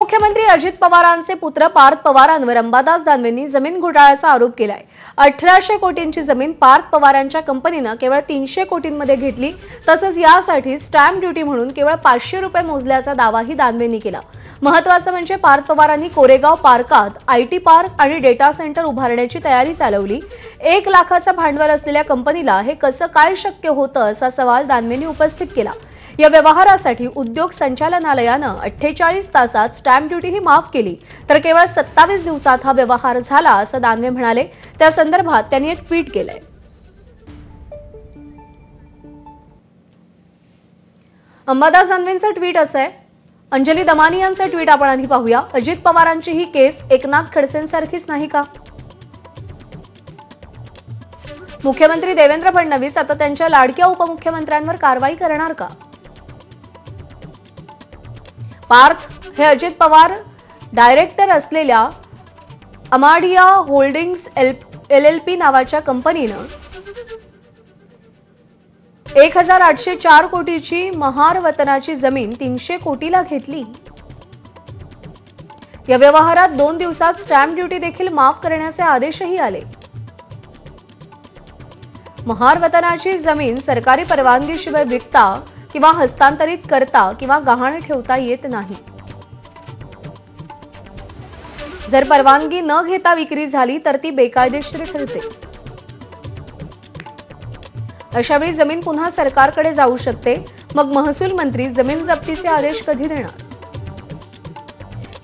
उपमुख्यमंत्री अजित पवारांचे पुत्र पार्थ पवारांवर अंबादास दानवेंनी जमीन घोटाळ्याचा आरोप केलाय। 1800 कोटींची जमीन पार्थ पवारांच्या कंपनीने केवळ 300 कोटींमध्ये घेतली। तसंच यासाठी स्टॅम्प ड्युटी म्हणून केवळ 500 रुपये मोजल्याचा दावाही दानवेंनी केला। महत्त्वाचं म्हणजे पार्थ पवारांनी कोरेगाव पार्कात आयटी पार्क आणि डेटा सेंटर उभारण्याची तयारी चालवली। 1 लाखाचं भांडवल असलेल्या कंपनीला हे कसं काय शक्य होतं असा सवाल दानवेंनी उपस्थित केला। या व्यवहारासाठी उद्योग संचालनालयानं 48 तासात स्टॅम्प ड्युटीही माफ केली, तर केवळ 27 दिवसात हा व्यवहार झाला असं दानवे म्हणाले। त्या संदर्भात त्यांनी एक ट्विट केलंय। अंबादास दानवेंचं ट्विट असं आहे। अंजली दमानी यांचं ट्विट आपण आधी पाहूया। अजित पवारांची ही केस एकनाथ खडसेंसारखीच नाही का? मुख्यमंत्री देवेंद्र फडणवीस आता त्यांच्या लाडक्या उपमुख्यमंत्र्यांवर कारवाई करणार का? पार्थ हे अजित पवार डायरेक्टर असलेल्या अमाडिया होल्डिंग्स एलएलपी नावाच्या कंपनीनं 1804 कोटीची महार वतनाची जमीन 300 कोटीला घेतली। या व्यवहारात 2 दिवसात स्टॅम्प ड्युटी देखील माफ करण्याचे आदेशही आले। महार वतनाची जमीन सरकारी परवानगीशिवाय विकता किंवा हस्तांतरित करता किंवा गहाण ठेवता येत नाही। जर परवानगी न घेता विक्री झाली तर ती बेकायदेशीर ठरते। अशावेळी जमीन पुन्हा सरकारकडे जाऊ शकते। मग महसूल मंत्री जमीन जप्तीचे आदेश कधी देणार?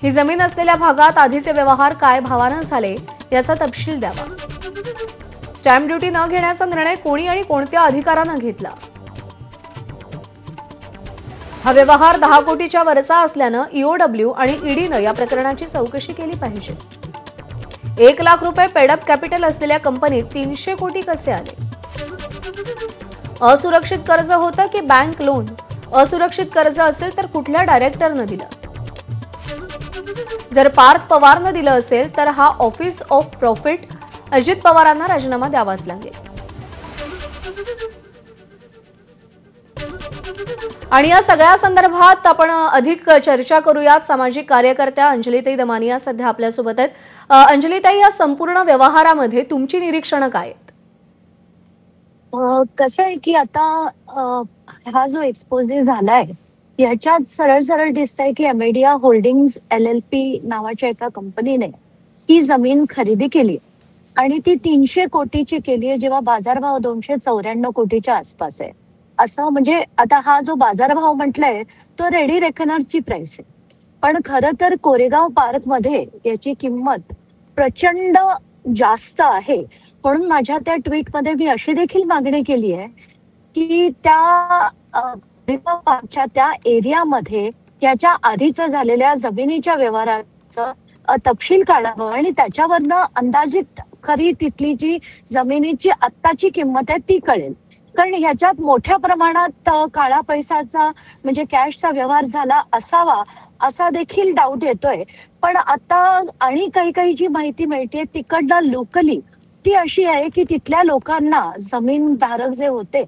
ही जमीन असलेल्या भागात आधीचे व्यवहार काय भावानं झाले याचा तपशील द्यावा। स्टॅम्प ड्युटी न घेण्याचा निर्णय कोणी आणि कोणत्या अधिकारानं घेतला? हा व्यवहार 10 कोटीच्या वरचा असल्यानं ईओडब्ल्यू आणि ईडीनं या प्रकरणाची चौकशी केली पाहिजे। 1 लाख रुपये पेडअप कॅपिटल असलेल्या कंपनीत 300 कोटी कसे आले? असुरक्षित कर्ज होतं की बँक लोन? असुरक्षित कर्ज असेल तर कुठल्या डायरेक्टरनं दिलं? जर पार्थ पवारनं दिलं असेल तर हा ऑफिस ऑफ प्रॉफिट अजित पवारांना राजीनामा द्यावाच लागेल। आणि या सगळ्या संदर्भात आपण अधिक चर्चा करूयात। सामाजिक कार्यकर्त्या अंजलीताई दमानिया सध्या आपल्यासोबत आहेत। अंजलीताई, या संपूर्ण व्यवहारामध्ये तुमची निरीक्षणं काय आहेत? कसं आहे की आता हा जो एक्सपोजे झालाय याच्यात सरळ सरळ दिसतंय की अमेडिया होल्डिंग्स एलएलपी नावाच्या एका कंपनीने ही जमीन खरेदी केली आणि ती 300 कोटीची केली आहे, जेव्हा बाजारभाव 294 कोटीच्या आसपास आहे। असं म्हणजे आता हा जो बाजारभाव म्हटलाय तो रेडी रेकनरची प्राइस आहे, पण खरं तर कोरेगाव पार्क मध्ये याची किंमत प्रचंड जास्त आहे। म्हणून माझ्या त्या ट्विटमध्ये मी अशी देखील मागणी केली आहे की त्या कोरेगाव पार्कच्या त्या एरियामध्ये त्याच्या आधीचं झालेल्या जमिनीच्या व्यवहाराचं तपशील काढावं आणि त्याच्यावरनं अंदाजित खरी तिथली जी जमिनीची आत्ताची किंमत आहे ती कळेल। कारण ह्याच्यात मोठ्या प्रमाणात काळा पैशाचा म्हणजे कॅशचा व्यवहार झाला असावा असा देखील डाऊट येतोय। पण आता आणि काही जी माहिती मिळते तिकडनं लोकली ती अशी आहे की तिथल्या लोकांना जमीनधारक जे होते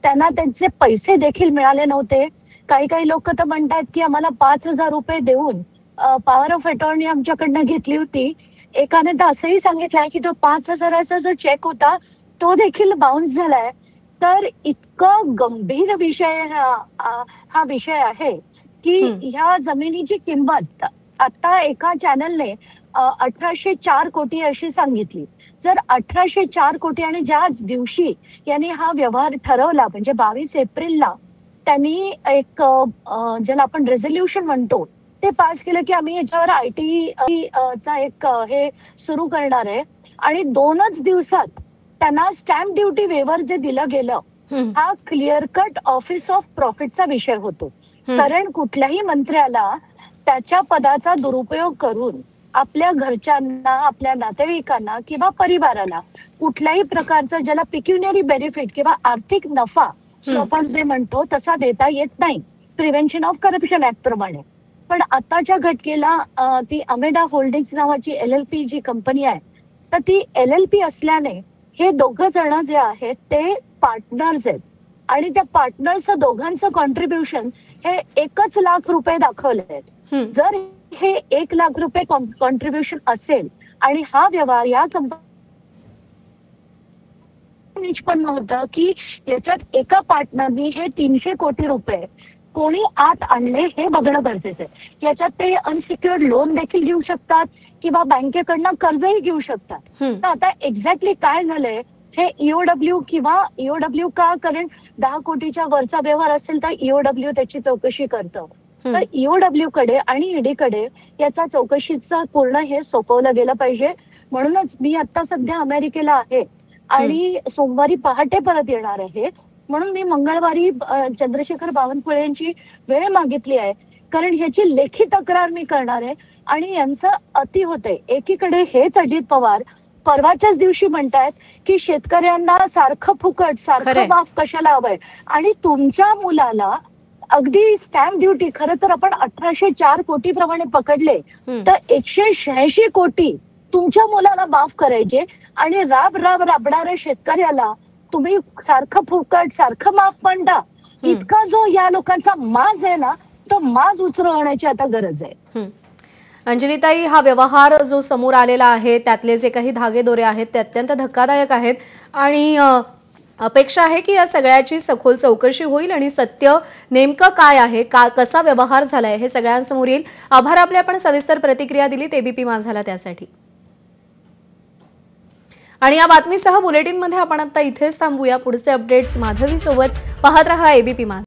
त्यांना त्यांचे पैसे देखील मिळाले नव्हते। काही लोक तर म्हणतात की आम्हाला 5,000 रुपये देऊन पॉवर ऑफ अटॉर्नी आमच्याकडनं घेतली होती। एकाने तर असंही सांगितलंय की तो 5,000चा जो चेक होता तो देखील बाउन्स झालाय। तर इतकं गंभीर विषय हा विषय आहे की ह्या जमिनीची किंमत आता एका चॅनलने 1804 कोटी अशी सांगितली। जर 1804 कोटी आणि ज्या दिवशी यांनी हा व्यवहार ठरवला म्हणजे 22 एप्रिलला त्यांनी एक ज्याला आपण रेझोल्युशन म्हणतो ते पास केलं की आम्ही याच्यावर आयटी चा एक हे सुरू करणार आहे आणि 2च दिवसात त्यांना स्टॅम्प ड्युटी वेवर जे दिलं गेलं हा क्लिअर कट ऑफिस ऑफ प्रॉफिटचा विषय होतो। कारण कुठल्याही मंत्र्याला त्याच्या पदाचा दुरुपयोग करून आपल्या घरच्यांना आपल्या नातेवाईकांना किंवा परिवाराला कुठल्याही प्रकारचं ज्याला पिक्युनियरी बेनिफिट किंवा आर्थिक नफा आपण जे म्हणतो तसा देता येत नाही प्रिव्हेन्शन ऑफ करप्शन ऍक्ट प्रमाणे। पण आताच्या घटनेला ती अमेडा होल्डिंग्स नावाची एलएलपी जी कंपनी आहे तर ती एलएलपी असल्याने हे दोघं जण जे आहेत ते पार्टनर्स आहेत आणि त्या पार्टनर्सचं दोघांचं कॉन्ट्रीब्युशन हे 1 लाख रुपये दाखवले आहेत। जर हे 1 लाख रुपये कॉन्ट्रीब्युशन असेल आणि हा व्यवहार या कंपनी निष्पन्न होतं की याच्यात एका पार्टनरनी हे 300 कोटी रुपये कोणी आत आणले हे बघणं गरजेचं आहे. याच्यात ते अनसिक्युअर्ड लोन देखील घेऊ शकतात किंवा बँकेकडनं कर्जही घेऊ शकतात. तर आता एक्झॅक्टली काय झालंय हे ईओडब्ल्यू किंवा ईओडब्ल्यू का, कारण 10 कोटीच्या वरचा व्यवहार असेल तर ईओडब्ल्यू त्याची चौकशी करतं. तर ईओडब्ल्यू कडे आणि ईडी कडे याचा चौकशीचं पूर्ण हे सोपवलं गेलं पाहिजे. म्हणूनच मी आता सध्या अमेरिकेला आहे आणि सोमवारी पहाटे परत येणार आहे. म्हणून मी मंगळवारी चंद्रशेखर बावनकुळे यांची वेळ मागितली आहे, कारण ह्याची लेखी तक्रार मी करणार आहे. आणि यांचं अति होतंय. एकीकडे हेच अजित पवार परवाच्याच दिवशी म्हणतायत की शेतकऱ्यांना सारखं फुकट सारखं माफ कशाला हवंय, आणि तुमच्या मुलाला अगदी स्टॅम्प ड्युटी खरं तर आपण 1804 कोटी प्रमाणे पकडले तर 186 कोटी तुमच्या मुलाला माफ करायचे, आणि राबणाऱ्या शेतकऱ्याला तुम्ही सारखं फुकट सारखं माफ म्हणता. इतका जो या लोकांचा माज आहे ना, तो माज उतरवण्याची आता गरज आहे. अंजलीताई, हा व्यवहार जो समोर आलेला आहे त्यातले जे काही धागेदोरे आहेत ते अत्यंत धक्कादायक आहेत आणि अपेक्षा आहे की या सगळ्याची सखोल चौकशी होईल आणि सत्य नेमकं काय आहे, कसा व्यवहार झालाय हे सगळ्यांसमोर येईल. आभार आपले, आपण सविस्तर प्रतिक्रिया दिलीत एबीपी माझाला त्यासाठी. आणि या बातमीसह बुलेटिनमध्ये आपण आता इथेच थांबूया. पुढचे अपडेट्स माधवी सोबत पाहत रहा एबीपी माझा.